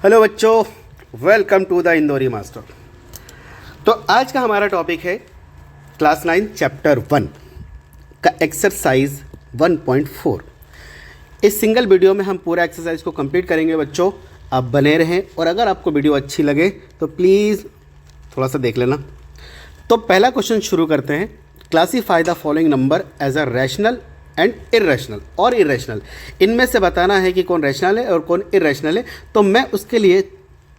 Hello बच्चों, welcome to the Indori master. तो आज का हमारा टॉपिक है क्लास 9 चैप्टर 1 का एक्सरसाइज 1.4। इस सिंगल वीडियो में हम पूरा एक्सरसाइज को कंप्लीट करेंगे बच्चों। आप बने रहें और अगर आपको वीडियो अच्छी लगे तो प्लीज़ थोड़ा सा देख लेना। तो पहला क्वेश्चन शुरू करते हैं। Classify the following number as a rational and irrational और इरेशनल। इनमें से बताना है कि कौन रैशनल है और कौन इरेशनल है। तो मैं उसके लिए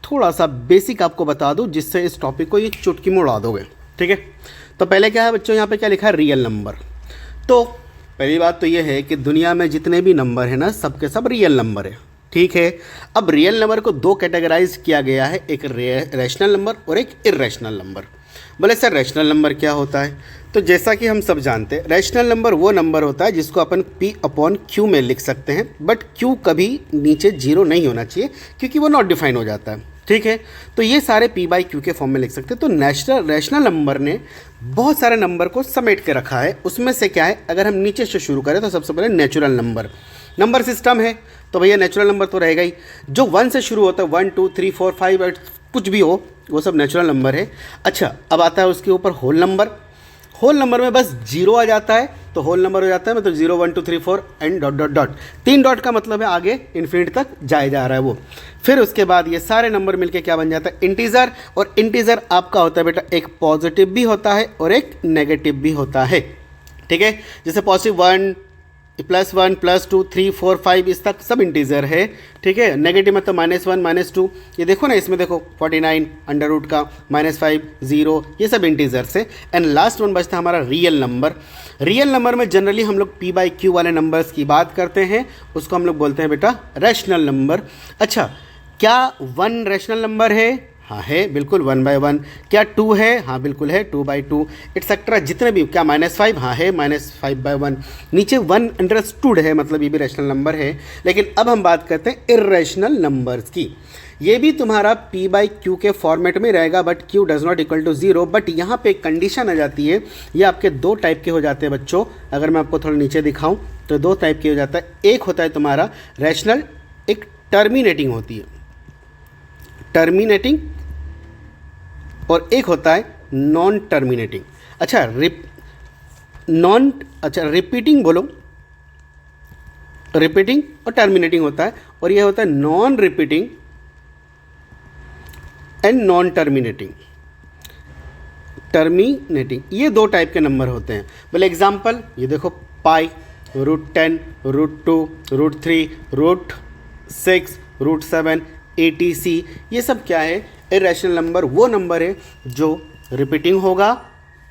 थोड़ा सा बेसिक आपको बता दूं जिससे इस टॉपिक को ये चुटकी में उड़ा दोगे। ठीक है, तो पहले क्या है बच्चों, यहाँ पे क्या लिखा है, रियल नंबर। तो पहली बात तो ये है कि दुनिया में जितने भी नंबर हैं ना, सबके सब रियल नंबर है। ठीक है, अब रियल नंबर को दो कैटेगराइज किया गया है, एक रैशनल नंबर और एक इरेशनल नंबर। बोले सर रैशनल नंबर क्या होता है? तो जैसा कि हम सब जानते हैं, रैशनल नंबर वो नंबर होता है जिसको अपन P/Q में लिख सकते हैं, बट Q कभी नीचे जीरो नहीं होना चाहिए क्योंकि वो नॉट डिफाइन हो जाता है। ठीक है, तो ये सारे P/Q के फॉर्म में लिख सकते हैं। तो रैशनल नंबर ने बहुत सारे नंबर को समेट के रखा है। उसमें से क्या है, अगर हम नीचे से शुरू करें तो सबसे पहले नेचुरल नंबर सिस्टम है। तो भैया नेचुरल नंबर तो रहेगा ही, जो 1 से शुरू होता है, 1 2 3 4 5 8 कुछ भी हो, वो सब नेचुरल नंबर है। अच्छा, अब आता है उसके ऊपर होल नंबर। होल नंबर में बस जीरो आ जाता है तो होल नंबर हो जाता है, मतलब 0 1 2 3 4 and dot dot dot. 3 dot का मतलब है आगे इन्फिनिटी तक जाए जा रहा है वो। फिर उसके बाद ये सारे नंबर मिलके क्या बन जाता है, इंटीजर। और इंटीजर आपका होता है बेटा, एक पॉजिटिव भी होता है और एक नेगेटिव भी होता है। ठीक है, जैसे पॉजिटिव 1 +1 +2 3 4 5 इस तक सब इंटीजर है। ठीक है, नेगेटिव मतलब -1 -2, ये देखो ना, इसमें देखो 49 अंडर रूट का -5 0, ये सब इंटीजर्स है। एंड लास्ट वन बचता है हमारा रियल नंबर। रियल नंबर में जनरली हम लोग P/Q वाले नंबर्स की बात करते हैं, उसको हम लोग बोलते हैं बेटा रैशनल नंबर। अच्छा, क्या 1 रैशनल नंबर है? हाँ है, बिल्कुल 1/1। क्या 2 है? हाँ बिल्कुल है 2/2 एक्सेट्रा जितने भी। क्या -5? हाँ है -5/1। नीचे 1 अंडरस्टूड है, मतलब ये भी रैशनल नंबर है। लेकिन अब हम बात करते हैं इरेशनल नंबर्स की। ये भी तुम्हारा P/Q के फॉर्मेट में रहेगा, but Q does not equal to 0। But यहाँ पे एक कंडीशन आ जाती है। ये आपके दो टाइप के हो जाते हैं बच्चों। अगर मैं आपको थोड़ा नीचे दिखाऊँ तो दो टाइप के हो जाता है। एक होता है तुम्हारा रैशनल, एक टर्मिनेटिंग होती है, टर्मिनेटिंग, और एक होता है नॉन टर्मिनेटिंग। अच्छा रिपीटिंग बोलो, रिपीटिंग और टर्मिनेटिंग होता है, और ये होता है non repeating and non terminating. ये दो टाइप के नंबर होते हैं। बोले एग्जांपल, ये देखो पाई, √10, √2, √3, √6, √7 ATC, ये सब क्या है, इरेशनल नंबर। वो नंबर है जो रिपीटिंग होगा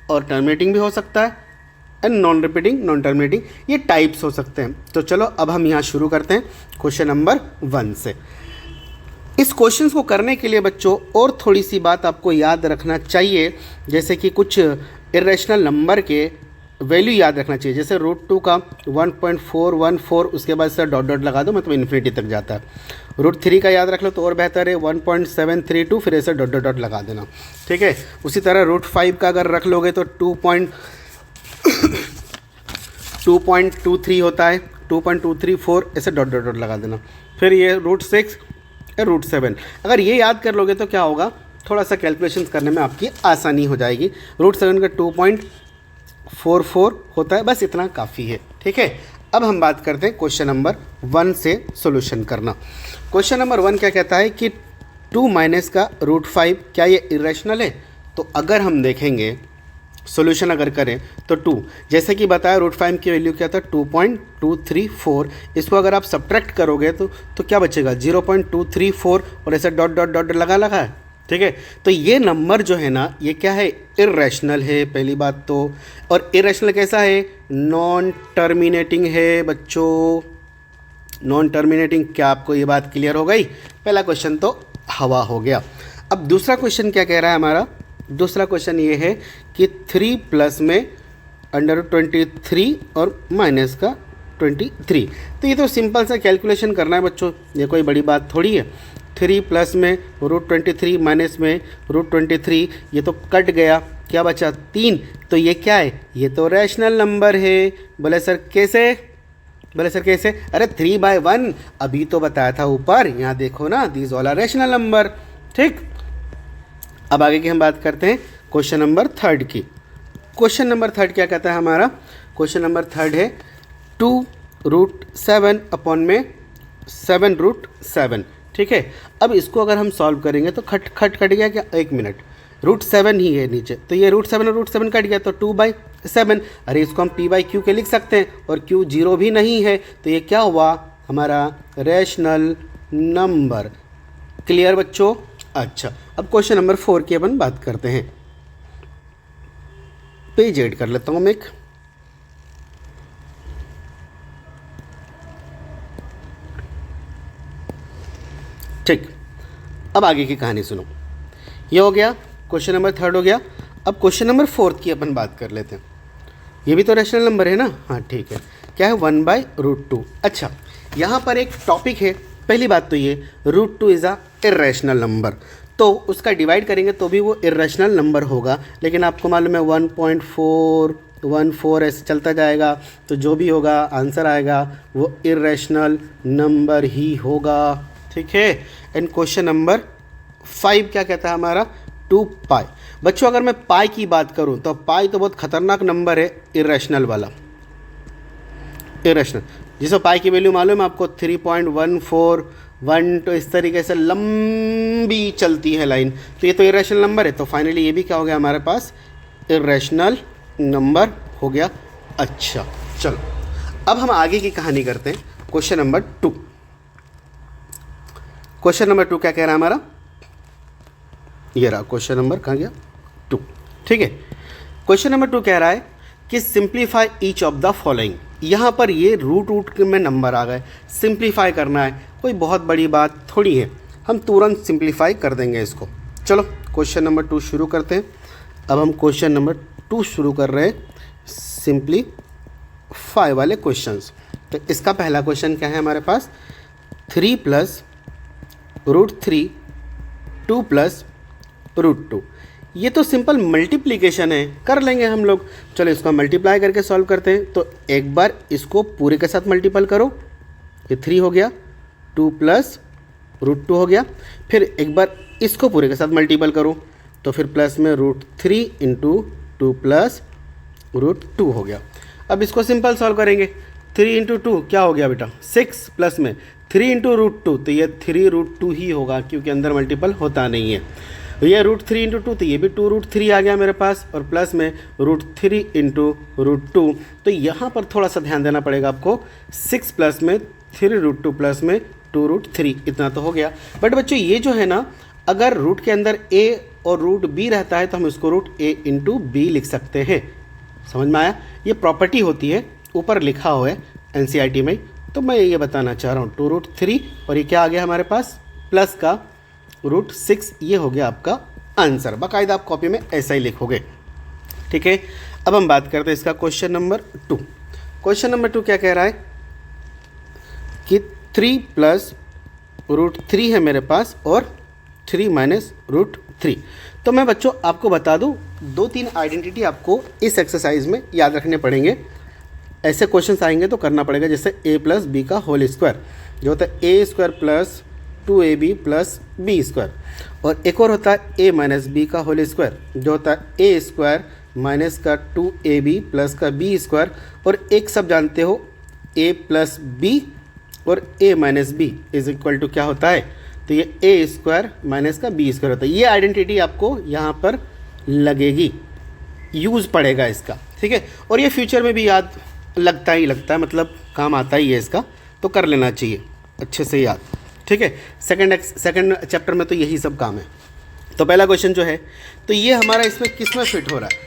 और टर्मिनेटिंग भी हो सकता है, and non repeating non terminating, ये टाइप्स हो सकते हैं। तो चलो अब हम यहाँ शुरू करते हैं क्वेश्चन नंबर 1 से। इस क्वेश्चन को करने के लिए बच्चों और थोड़ी सी बात आपको याद रखना चाहिए, जैसे कि कुछ इरेशनल नंबर के वैल्यू याद रखना चाहिए। जैसे √2 का 1.414, उसके बाद सर डॉट डॉट लगा दो, मतलब इन्फिनिटी तक जाता है। √3 का याद रख लो तो और बेहतर है, 1.732, फिर ऐसे डॉट डॉट डॉट लगा देना। ठीक है, उसी तरह √5 का अगर रख लोगे तो 2.23 होता है, 2.234, ऐसे डॉट डॉट डॉट लगा देना। फिर ये √6 या √7, अगर ये याद कर लोगे तो क्या होगा, थोड़ा सा कैलकुलेशन करने में आपकी आसानी हो जाएगी। √7 का 2.44 होता है, बस इतना काफ़ी है। ठीक है, अब हम बात करते हैं क्वेश्चन नंबर 1 से सॉल्यूशन करना। क्वेश्चन नंबर 1 क्या कहता है कि 2 माइनस का √5, क्या ये इरेशनल है? तो अगर हम देखेंगे सॉल्यूशन अगर करें तो 2, जैसे कि बताया √5 की वैल्यू क्या था, 2.234। इसको अगर आप सब्ट्रैक्ट करोगे तो क्या बचेगा, 0.234, और ऐसे डॉट डॉट डॉट लगा है। ठीक है, तो ये नंबर जो है ना, ये क्या है, इरेशनल है पहली बात तो। और इरेशनल कैसा है, नॉन टर्मिनेटिंग है बच्चों, नॉन टर्मिनेटिंग। क्या आपको ये बात क्लियर हो गई? पहला क्वेश्चन तो हवा हो गया। अब दूसरा क्वेश्चन क्या कह रहा है हमारा, दूसरा क्वेश्चन ये है कि 3 प्लस में √23 और माइनस का 23। तो ये तो सिंपल सा कैलकुलेशन करना है बच्चों, ये कोई बड़ी बात थोड़ी है। 3 प्लस में √23 माइनस में √23, ये तो कट गया, क्या बचा 3। तो ये क्या है, ये तो रैशनल नंबर है। बोले सर कैसे? बोले सर कैसे? अरे 3/1 अभी तो बताया था ऊपर, यहाँ देखो ना, these all are rational number. ठीक, अब आगे की हम बात करते हैं क्वेश्चन नंबर 3 की। क्वेश्चन नंबर 3 क्या कहता है हमारा? क्वेश्चन नंबर 3 है 2√7 अपॉन में 7√7। ठीक है, अब इसको अगर हम सॉल्व करेंगे तो खट खट कट गया क्या? 1 मिनट, √7 ही है नीचे, तो ये √7 और √7 कट गया तो 2/7। अरे इसको हम p/q के लिख सकते हैं, और q 0 भी नहीं है, तो ये क्या हुआ हमारा? Rational number. क्लियर बच्चों? अच्छा, अब क्वेश्चन नंबर 4 की अपन बात करते हैं। पेज ऐड कर लेता हूँ मैं एक। ठीक, अब आगे की कहानी सुनो। ये हो गया क्वेश्चन नंबर 3 हो गया। अब क्वेश्चन नंबर 4 की अपन बात कर लेते हैं। ये भी तो रैशनल नंबर है ना? हाँ ठीक है। क्या है? 1/√2। अच्छा, यहाँ पर एक टॉपिक है। पहली बात तो ये √2 इज़ अ इर्रेशनल नंबर, तो उसका डिवाइड करेंगे तो भी वो इर्रेशनल नंबर होगा, लेकिन आपको मालूम है 1.414 ऐसे चलता जाएगा, तो जो भी होगा आंसर आएगा वो इर्रेशनल नंबर ही होगा। ठीक है। एंड क्वेश्चन नंबर 5 क्या कहता है हमारा? 2π। बच्चों अगर मैं पाई की बात करूं तो पाई तो बहुत खतरनाक नंबर है, इरेशनल वाला। इरेशनल जिसमें पाई की वैल्यू मालूम है आपको 3.141, तो इस तरीके से लंबी चलती है लाइन, तो ये तो इरेशनल नंबर है। तो फाइनली ये भी क्या हो गया हमारे पास? इरेशनल नंबर हो गया। अच्छा चलो, अब हम आगे की कहानी करते हैं। Question number 2। क्वेश्चन नंबर 2 क्या कह रहा है हमारा? ये रहा क्वेश्चन नंबर, कहाँ गया? 2। ठीक है, क्वेश्चन नंबर 2 कह रहा है कि simplify each of the following. यहाँ पर ये रूट में नंबर आ गए, सिंप्लीफाई करना है, कोई बहुत बड़ी बात थोड़ी है, हम तुरंत सिंप्लीफाई कर देंगे इसको। चलो क्वेश्चन नंबर 2 शुरू करते हैं। अब हम क्वेश्चन नंबर 2 शुरू कर रहे हैं, सिंप्लीफाई वाले क्वेश्चंस। तो इसका पहला क्वेश्चन क्या है हमारे पास? 3 + √3 2 + √2। ये तो सिंपल मल्टीप्लिकेशन है, कर लेंगे हम लोग। चलो इसको मल्टीप्लाई करके सॉल्व करते हैं। तो एक बार इसको पूरे के साथ मल्टीपल करो, ये 3 हो गया, 2 + √2 हो गया। फिर एक बार इसको पूरे के साथ मल्टीपल करो, तो फिर प्लस में √3 × 2 + √2 हो गया। अब इसको सिंपल सॉल्व करेंगे। 3 × 2 क्या हो गया बेटा? 6, प्लस में 3 × √2, तो ये 3√2 ही होगा, क्योंकि अंदर मल्टीपल होता नहीं है। ये √3 × 2, तो ये भी 2√3 आ गया मेरे पास, और प्लस में √3 × √2। तो यहाँ पर थोड़ा सा ध्यान देना पड़ेगा आपको। 6 प्लस में 3√2 प्लस में 2√3, इतना तो हो गया। बट बच्चों ये जो है ना, अगर रूट के अंदर a और √b रहता है तो हम इसको √a × b लिख सकते हैं। समझ में आया? ये प्रॉपर्टी होती है, ऊपर लिखा हुआ है NCERT में, तो मैं ये बताना चाह रहा हूँ। 2√3 और ये क्या आ गया हमारे पास? प्लस का √6, ये हो गया आपका आंसर। बाकायदा आप कॉपी में ऐसा ही लिखोगे। ठीक है, अब हम बात करते हैं इसका क्वेश्चन नंबर 2। क्वेश्चन नंबर 2 क्या कह रहा है कि 3 + √3 है मेरे पास, और 3 - √3। तो मैं बच्चों आपको बता दूं, 2-3 आइडेंटिटी आपको इस एक्सरसाइज में याद रखने पड़ेंगे। ऐसे क्वेश्चंस आएंगे तो करना पड़ेगा, जैसे a + b का होल स्क्वायर, जो होता है a² + 2ab + b², और एक और होता है a - b का होल स्क्वायर, जो होता है a² - 2ab + b², और एक सब जानते हो a + b और a - b = क्या होता है? तो ये a² - b² होता है। ये आइडेंटिटी आपको यहाँ पर लगेगी, यूज़ पड़ेगा इसका। ठीक है, और ये फ्यूचर में भी याद लगता है, मतलब काम आता ही है इसका, तो कर लेना चाहिए अच्छे से याद। ठीक है, सेकंड चैप्टर में तो यही सब काम है। तो पहला क्वेश्चन जो है, तो ये हमारा इसमें किस में फिट हो रहा है?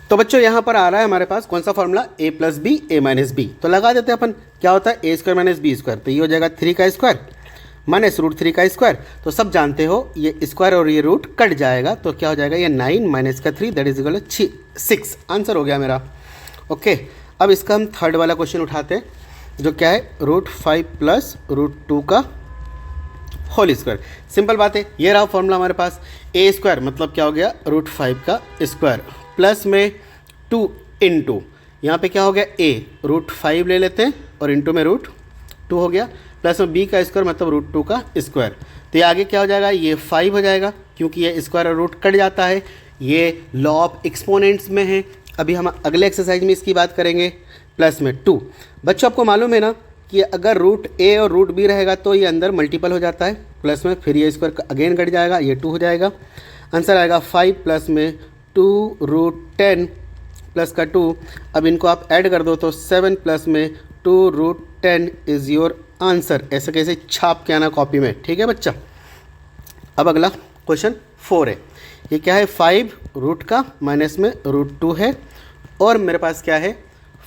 तो बच्चों यहाँ पर आ रहा है हमारे पास कौन सा formula? a + b a - b। तो लगा देते हैं अपन, क्या होता है? a² - b², तो ये हो जाएगा 3 का स्क्वायर माइनस √3 का स्क्वायर। तो सब जानते हो ये स्क्वायर और ये रूट कट जाएगा, तो क्या हो जाएगा? ये 9 - 3 दैट इज इक्वल 6। आंसर हो गया मेरा। ओके, अब इसका हम थर्ड वाला क्वेश्चन उठाते हैं, जो क्या है? √5 + √2 का होल स्क्वायर। सिंपल बात है, ये रहा फॉर्मूला हमारे पास। a² मतलब क्या हो गया? √5 का स्क्वायर, प्लस में 2 × यहाँ पे क्या हो गया a√5 ले लेते हैं और इंटू में √2 हो गया, प्लस में b का स्क्वायर मतलब √2 का स्क्वायर। तो ये आगे क्या हो जाएगा, ये 5 हो जाएगा क्योंकि ये स्क्वायर और रूट कट जाता है। ये लॉ ऑफ एक्सपोनेंट्स में है। अभी हम अगले एक्सरसाइज में इसकी बात करेंगे। प्लस में 2। बच्चों आपको मालूम है ना कि अगर √a और √b रहेगा तो ये अंदर मल्टीपल हो जाता है, प्लस में फिर ये स्क्वायर अगेन कट जाएगा, ये 2 हो जाएगा। आंसर आएगा 5 प्लस में 2√10 प्लस का 2। अब इनको आप ऐड कर दो तो 7 प्लस में 2√10 इज़ योर आंसर। ऐसे कैसे छाप के आना कॉपी में, ठीक है बच्चा। अब अगला क्वेश्चन 4 है। ये क्या है, 5 रूट का माइनस में √2 है और मेरे पास क्या है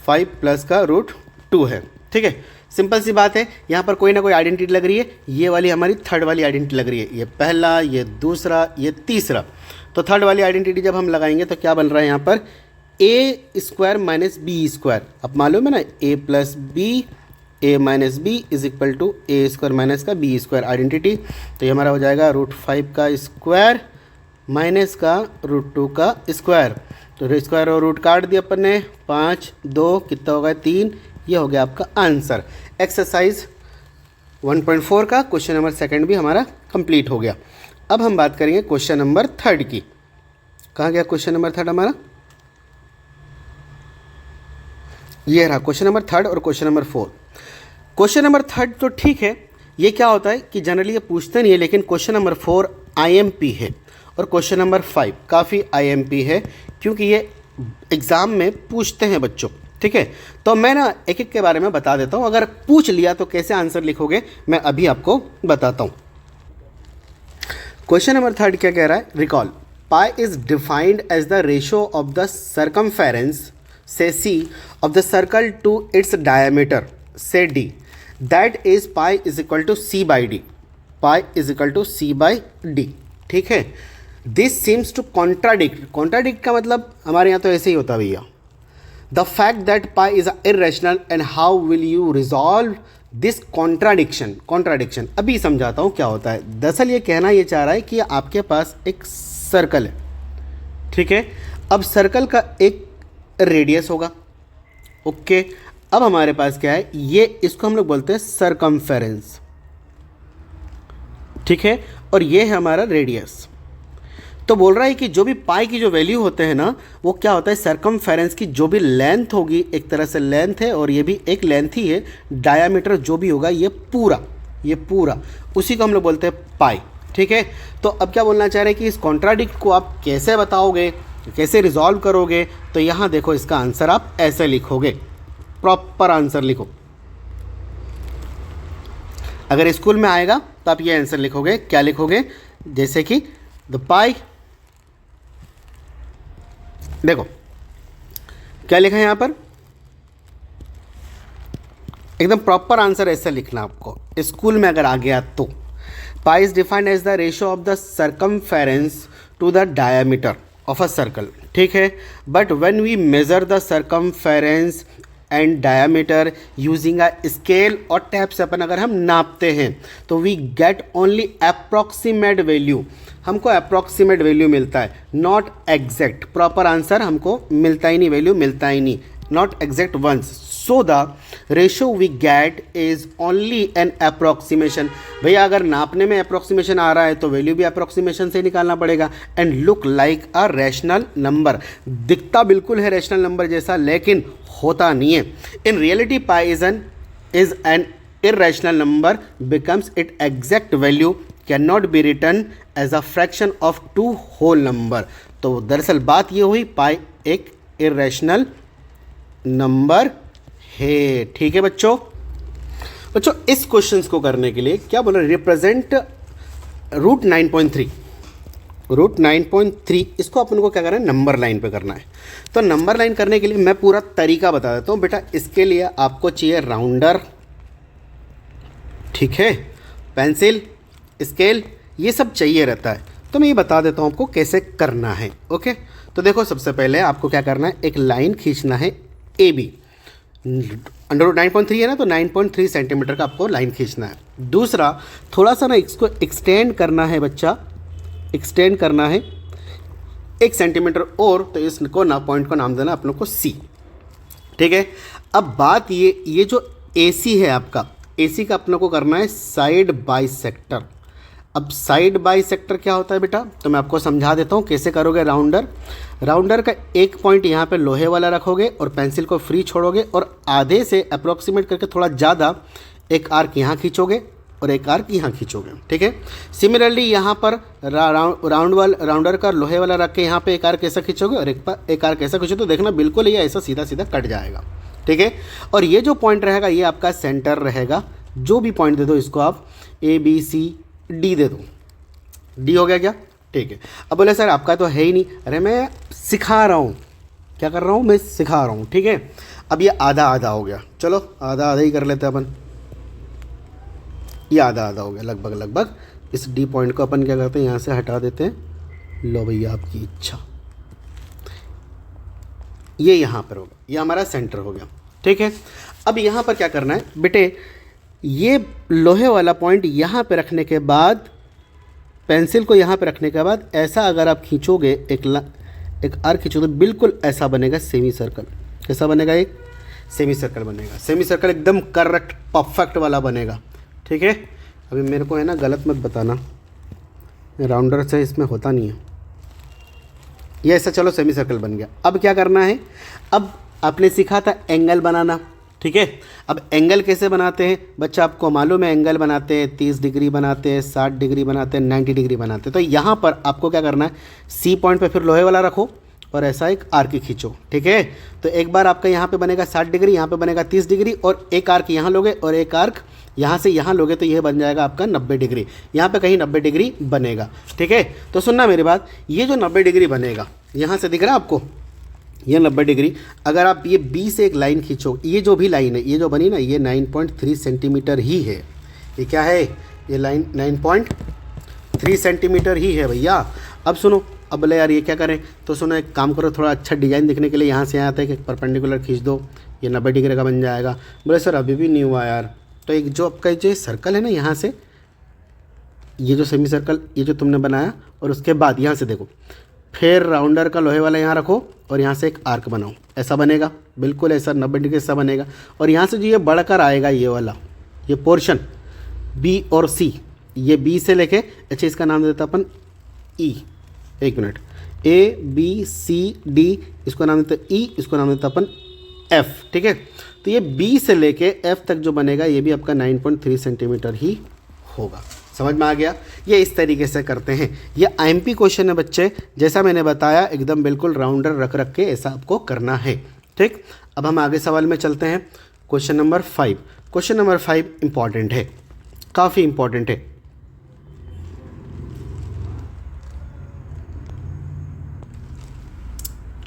5 प्लस का √2 है, ठीक है। सिंपल सी बात है, यहाँ पर कोई ना कोई आइडेंटिटी लग रही है। ये वाली हमारी थर्ड वाली आइडेंटिटी लग रही है, ये पहला, ये दूसरा, ये तीसरा। तो थर्ड वाली आइडेंटिटी जब हम लगाएंगे तो क्या बन रहा है यहाँ पर a² माइनस b²। अब मालूम है ना a plus B, a minus B is equal to a² minus का b² आइडेंटिटी। तो ये हमारा हो जाएगा √5 का स्क्वायर माइनस का √2 का स्क्वायर। तो स्क्वायर और रूट काट दिया अपन ने, 5 2 कितना होगा 3। ये हो गया आपका आंसर। एक्सरसाइज 1.4 का क्वेश्चन नंबर 2 भी हमारा कंप्लीट हो गया। अब हम बात करेंगे क्वेश्चन नंबर 3 की। कहाँ गया क्वेश्चन नंबर 3 हमारा, ये रहा क्वेश्चन नंबर 3 और क्वेश्चन नंबर 4। क्वेश्चन नंबर 3 तो ठीक है, ये क्या होता है कि जनरली ये पूछते नहीं है, लेकिन क्वेश्चन नंबर 4 IMP है और क्वेश्चन नंबर 5 काफ़ी IMP है क्योंकि ये एग्ज़ाम में पूछते हैं बच्चों, ठीक है। तो मैं ना एक एक के बारे में बता देता हूँ, अगर पूछ लिया तो कैसे आंसर लिखोगे मैं अभी आपको बताता हूँ। क्वेश्चन नंबर 3 क्या कह रहा है, recall pi is defined as the ratio of the circumference से C of the circle to its diameter say D, that is pi is equal to C by D, pi is equal to C by D, ठीक है। This seems to contradict का मतलब हमारे यहाँ तो ऐसे ही होता है भैया, the fact that pi is irrational and how will you resolve this contradiction। अभी समझाता हूँ क्या होता है। दरअसल ये कहना ये चाह रहा है कि आपके पास एक सर्कल है, ठीक है। अब सर्कल का एक रेडियस होगा, ओके। अब हमारे पास क्या है, ये इसको हम लोग बोलते हैं सरकमफेरेंस, ठीक है, और ये है हमारा रेडियस। तो बोल रहा है कि जो भी पाई की जो वैल्यू होते हैं ना, वो क्या होता है सरकमफेरेंस की जो भी लेंथ होगी, एक तरह से लेंथ है और ये भी एक लेंथ ही है, डायामीटर जो भी होगा ये पूरा उसी को हम लोग बोलते हैं पाई, ठीक है। तो अब क्या बोलना चाह रहे हैं कि इस कॉन्ट्राडिक्ट को आप कैसे बताओगे, कैसे रिजॉल्व करोगे। तो यहाँ देखो इसका आंसर आप ऐसे लिखोगे, प्रॉपर आंसर लिखो। अगर स्कूल में आएगा तो आप ये आंसर लिखोगे, क्या लिखोगे, जैसे कि द पाई, देखो क्या लिखा है यहाँ पर, एकदम प्रॉपर आंसर ऐसे लिखना आपको स्कूल में अगर आ गया तो। Pi is defined as the ratio of the circumference to the diameter of a circle, ठीक है। But when we measure the circumference and diameter using a scale और टैप से अपन अगर हम नापते हैं तो we get only approximate value, हमको अप्रॉक्सीमेट वैल्यू मिलता है, नॉट एग्जैक्ट। प्रॉपर आंसर हमको मिलता ही नहीं, वैल्यू मिलता ही नहीं, not exact ones. So the ratio we get is only an approximation. भैया अगर नापने में अप्रॉक्सीमेशन आ रहा है तो वैल्यू भी अप्रॉक्सीमेशन से निकालना पड़ेगा। And look like a rational number, दिखता बिल्कुल है रैशनल नंबर जैसा लेकिन होता नहीं है। In reality pi is an irrational number becomes its exact value cannot be written as a fraction of two whole number। तो दरअसल बात ये हुई पाई एक irrational नंबर है, ठीक है बच्चों। इस क्वेश्चंस को करने के लिए क्या बोला, रिप्रेजेंट √9.3 इसको अपन को क्या करना है, नंबर लाइन पे करना है। तो नंबर लाइन करने के लिए मैं पूरा तरीका बता देता हूँ बेटा। इसके लिए आपको चाहिए राउंडर, ठीक है, पेंसिल, स्केल, ये सब चाहिए रहता है। तो मैं ये बता देता हूँ आपको कैसे करना है, ओके। तो देखो सबसे पहले आपको क्या करना है, एक लाइन खींचना है AB, √9.3 है ना, तो 9.3 सेंटीमीटर का आपको लाइन खींचना है। दूसरा थोड़ा सा ना इसको एक्सटेंड करना है बच्चा, एक्सटेंड करना है 1 सेंटीमीटर और, तो इसको ना पॉइंट को नाम देना आप लोग को C, ठीक है। अब बात ये जो AC है आपका, AC का अपने को करना है साइड बाई सेक्टर। अब साइड बाई सेक्टर क्या होता है बेटा, तो मैं आपको समझा देता हूँ कैसे करोगे। राउंडर का एक पॉइंट यहाँ पे लोहे वाला रखोगे और पेंसिल को फ्री छोड़ोगे और आधे से अप्रोक्सीमेट करके थोड़ा ज़्यादा एक आर्क यहाँ खींचोगे और एक आर्क यहाँ खींचोगे, ठीक है। सिमिलरली यहाँ पर राउंडर का लोहे वाला रख के यहाँ पे एक आर्क ऐसा खींचोगे और एक आर्क ऐसा खींचो, तो देखना बिल्कुल ये ऐसा सीधा सीधा कट जाएगा, ठीक है। और ये जो पॉइंट रहेगा ये आपका सेंटर रहेगा। जो भी पॉइंट दे दो इसको आप ABCD दे दो। D हो गया क्या, ठीक है। अब बोले सर आपका तो है ही नहीं। अरे मैं सिखा रहा हूँ, क्या कर रहा हूँ, मैं सिखा रहा हूँ, ठीक है। अब ये आधा आधा हो गया, चलो आधा आधा ही कर लेते हैं अपन। ये आधा आधा हो गया लगभग। इस D पॉइंट को अपन क्या करते हैं, यहाँ से हटा देते हैं। लो भैया आपकी इच्छा। ये यहाँ पर होगा, ये हमारा सेंटर हो गया, ठीक है। अब यहाँ पर क्या करना है बेटे, ये लोहे वाला पॉइंट यहाँ पे रखने के बाद, पेंसिल को यहाँ पे रखने के बाद ऐसा अगर आप खींचोगे, एक आर्क खींचोगे, बिल्कुल ऐसा बनेगा सेमी सर्कल। कैसा बनेगा, एक सेमी सर्कल बनेगा। सेमी सर्कल एकदम करेक्ट परफेक्ट वाला बनेगा, ठीक है। अभी मेरे को है ना गलत मत बताना, राउंडर से इसमें होता नहीं है ये ऐसा। चलो सेमी सर्कल बन गया। अब क्या करना है, अब आपने सीखा था एंगल बनाना, ठीक है। अब एंगल कैसे बनाते हैं बच्चा, आपको मालूम है एंगल बनाते हैं 30 डिग्री बनाते हैं, 60 डिग्री बनाते हैं, 90 डिग्री बनाते हैं। तो यहाँ पर आपको क्या करना है, C पॉइंट पे फिर लोहे वाला रखो और ऐसा एक आर्क खींचो, ठीक है। तो एक बार आपका यहाँ पे बनेगा 60 डिग्री, यहाँ पे बनेगा 30 डिग्री और एक आर्क यहाँ लोगे और एक आर्क यहाँ से यहाँ लोगे, तो यह बन जाएगा आपका 90 डिग्री। यहाँ पे कहीं 90 डिग्री बनेगा, ठीक है। तो सुनना मेरी बात, ये जो 90 डिग्री बनेगा, यहाँ से दिख रहा है आपको ये 90 डिग्री। अगर आप ये B से एक लाइन खींचो, ये जो भी लाइन है, ये जो बनी ना, ये 9.3 सेंटीमीटर ही है। ये क्या है, ये लाइन 9.3 सेंटीमीटर ही है भैया। अब सुनो, अब बोले यार ये क्या करें, तो सुनो एक काम करो, थोड़ा अच्छा डिज़ाइन दिखने के लिए यहाँ से यहाँ तक एक परपेंडिकुलर खींच दो, ये 90 डिग्री का बन जाएगा। बोले सर अभी भी नहीं हुआ यार। तो एक जो आपका जो सर्कल है ना, यहाँ से ये जो सेमी सर्कल ये जो तुमने बनाया, और उसके बाद यहाँ से देखो, फिर राउंडर का लोहे वाला यहाँ रखो और यहाँ से एक आर्क बनाओ, ऐसा बनेगा, बिल्कुल ऐसा 90 डिग्री ऐसा बनेगा। और यहाँ से जो ये बढ़कर आएगा, ये वाला ये पोर्शन B और C, ये B से लेके, अच्छा इसका नाम देता अपन E, एक मिनट, ABCD, इसको नाम देता E, इसको नाम देता अपन F, ठीक है। तो ये B से लेके F तक जो बनेगा, ये भी आपका 9.3 सेंटीमीटर ही होगा। समझ में आ गया। ये इस तरीके से करते हैं। ये IMP क्वेश्चन है बच्चे, जैसा मैंने बताया एकदम बिल्कुल राउंडर रख के ऐसा आपको करना है, ठीक। अब हम आगे सवाल में चलते हैं। Question number 5। Question number 5 important है, काफ़ी इंपॉर्टेंट है।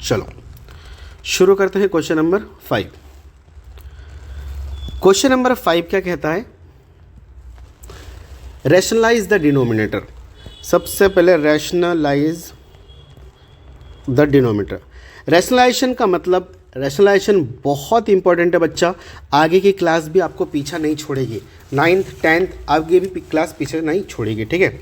चलो शुरू करते हैं क्वेश्चन नंबर 5। क्वेश्चन नंबर 5 क्या कहता है, रैशनलाइज द डिनोमिनेटर। सबसे पहले रैशनलाइज द डिनोमिनेटर। रैशनलाइजेशन का मतलब, रैशनलाइजेशन बहुत इंपॉर्टेंट है बच्चा, आगे की क्लास भी आपको पीछा नहीं छोड़ेगी, 9th 10th आगे भी क्लास पीछे नहीं छोड़ेगी, ठीक है।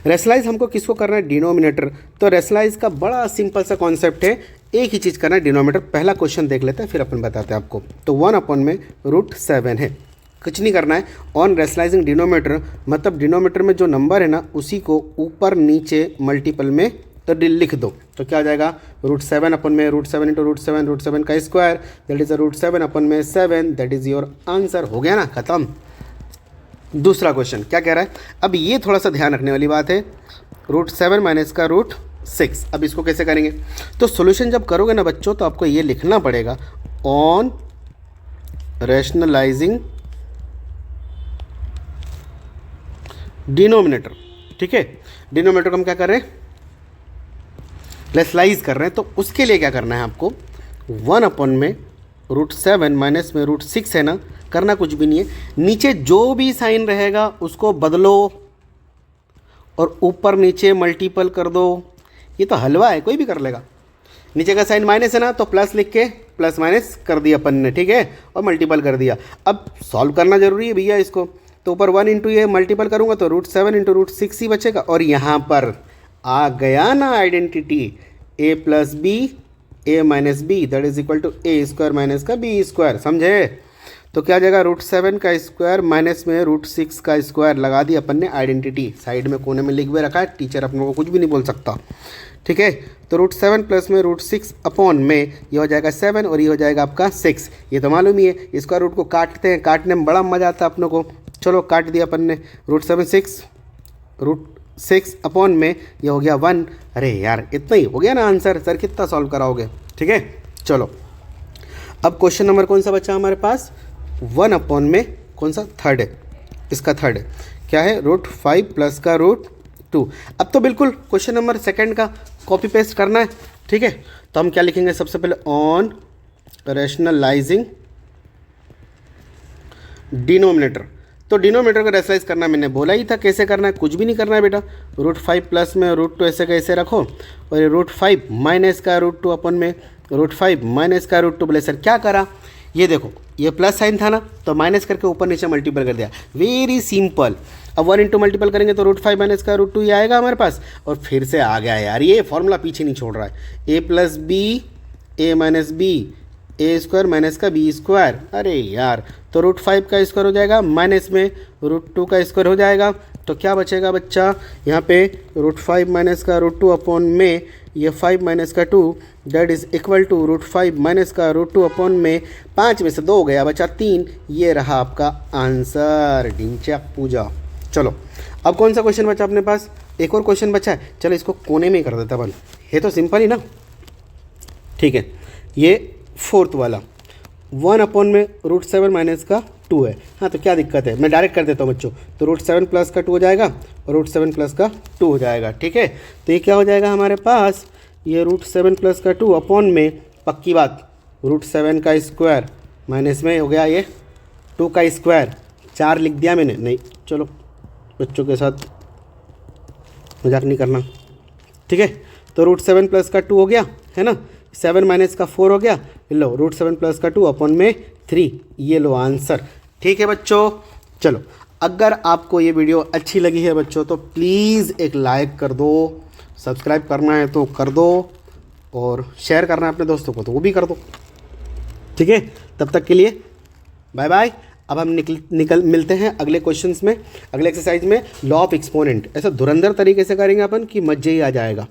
रैशनलाइज हमको किसको करना है, डिनोमिनेटर। तो रैशनलाइज का बड़ा सिंपल सा कॉन्सेप्ट है, एक ही चीज़ करना है, डिनोमिनेटर। पहला क्वेश्चन देख लेते हैं फिर अपन बताते हैं आपको। तो 1/√7 है, कुछ नहीं करना है। ऑन रैशनलाइजिंग डिनोमीटर, मतलब डिनोमीटर में जो नंबर है ना, उसी को ऊपर नीचे मल्टीपल में तो लिख दो, तो क्या आ जाएगा, √7 इंटू √7 का square, that is √7/7, that is your answer. हो गया ना, खत्म। दूसरा क्वेश्चन क्या कह रहा है, अब ये थोड़ा सा ध्यान रखने वाली बात है, √7 माइनस का √6। अब इसको कैसे करेंगे, तो सोल्यूशन जब करोगे ना बच्चों, तो आपको ये लिखना पड़ेगा, ऑन रैशनलाइजिंग डिनोमिनेटर, ठीक है। डिनोमिनेटर को हम क्या कर रहे हैं, रैशनलाइज कर रहे हैं। तो उसके लिए क्या करना है आपको, 1/√7 माइनस में √6 है ना, करना कुछ भी नहीं है, नीचे जो भी साइन रहेगा उसको बदलो और ऊपर नीचे मल्टीपल कर दो। ये तो हलवा है, कोई भी कर लेगा। नीचे का साइन माइनस है ना, तो प्लस लिख के प्लस माइनस कर दिया अपन ने, ठीक है, और मल्टीपल कर दिया। अब सॉल्व करना जरूरी है भैया इसको, तो ऊपर 1 इंटू ये मल्टीपल करूँगा तो √7 इंटू √6 ही बचेगा। और यहाँ पर आ गया ना identity, A + B A minus B that is equal to A square minus का बी स्क्वायर, समझे। तो क्या आ जाएगा, √7 का स्क्वायर माइनस में √6 का स्क्वायर लगा दी अपन ने, आइडेंटिटी साइड में कोने में लिख भी रखा है, टीचर अपनों को कुछ भी नहीं बोल सकता, ठीक है। तो √7 प्लस में √6 अपॉन में ये हो जाएगा 7 और ये हो जाएगा आपका 6, ये तो मालूम ही है। स्क्वायर रूट को काटते हैं, काटने में बड़ा मजा आता है अपनों को। चलो काट दिया अपन ने, √6 अपॉन में ये हो गया 1। अरे यार इतना ही हो गया ना आंसर, सर कितना सॉल्व कराओगे, ठीक है। चलो अब क्वेश्चन नंबर कौन सा बचा हमारे पास, 1 अपॉन में कौन सा, थर्ड है, इसका थर्ड है, क्या है, √5 प्लस का √2। अब तो बिल्कुल क्वेश्चन नंबर सेकंड का कॉपी पेस्ट करना है, ठीक है। तो हम क्या लिखेंगे, सबसे पहले ऑन रैशनलाइजिंग डिनोमिनेटर। तो डिनोमिनेटर को रैशनलाइज करना मैंने बोला ही था, कैसे करना है, कुछ भी नहीं करना है बेटा। √5 प्लस में √2 ऐसे कैसे रखो, और ये √5 माइनस का √2 अपन में √5 माइनस का √2। बोले सर क्या करा, ये देखो ये प्लस साइन था ना, तो माइनस करके ऊपर नीचे मल्टीपल कर दिया, वेरी सिंपल। अब 1 इंटू मल्टीपल करेंगे तो √5 माइनस का √2 ये आएगा हमारे पास, और फिर से आ गया यार, ये फॉर्मूला पीछे नहीं छोड़ रहा है, a plus B A minus B A square minus का बी स्क्वायर। अरे यार, तो √5 का स्क्वायर हो जाएगा माइनस में √2 का स्क्वायर हो जाएगा, तो क्या बचेगा बच्चा यहाँ पे, √5 माइनस का √2 अपॉन में ये 5 माइनस का 2 that is equal to √5 minus का √2 अपॉन में 5 में से 2 गया बचा 3, ये रहा आपका आंसर, ढिंचैक पूजा। चलो अब कौन सा क्वेश्चन बचा अपने पास, एक और क्वेश्चन बचा है, चलो इसको कोने में ही कर देता अपन, ये तो सिंपल ही ना, ठीक है। ये फोर्थ वाला 1 अपॉन में √7 माइनस का 2 है, हाँ तो क्या दिक्कत है, मैं डायरेक्ट कर देता हूँ बच्चों। तो √7 प्लस का 2 हो जाएगा और √7 प्लस का 2 हो जाएगा, ठीक है। तो ये क्या हो जाएगा हमारे पास, ये √7 प्लस का 2 अपॉन में, पक्की बात, √7 का स्क्वायर माइनस में हो गया ये 2 का स्क्वायर, 4 लिख दिया मैंने, नहीं चलो बच्चों के साथ मजाक नहीं करना, ठीक है। तो √7 प्लस का 2 हो गया है ना, 7 माइनस का 4 हो गया, लो √7 प्लस का 2 अपॉन में 3, ये लो आंसर, ठीक है बच्चों। चलो अगर आपको ये वीडियो अच्छी लगी है बच्चों तो प्लीज़ एक लाइक कर दो, सब्सक्राइब करना है तो कर दो, और शेयर करना है अपने दोस्तों को तो वो भी कर दो, ठीक है। तब तक के लिए बाय बाय। अब हम निकल मिलते हैं अगले क्वेश्चंस में, अगले एक्सरसाइज में, लॉ ऑफ एक्सपोनेंट। ऐसा धुरंधर तरीके से करेंगे अपन कि मजे ही आ जाएगा।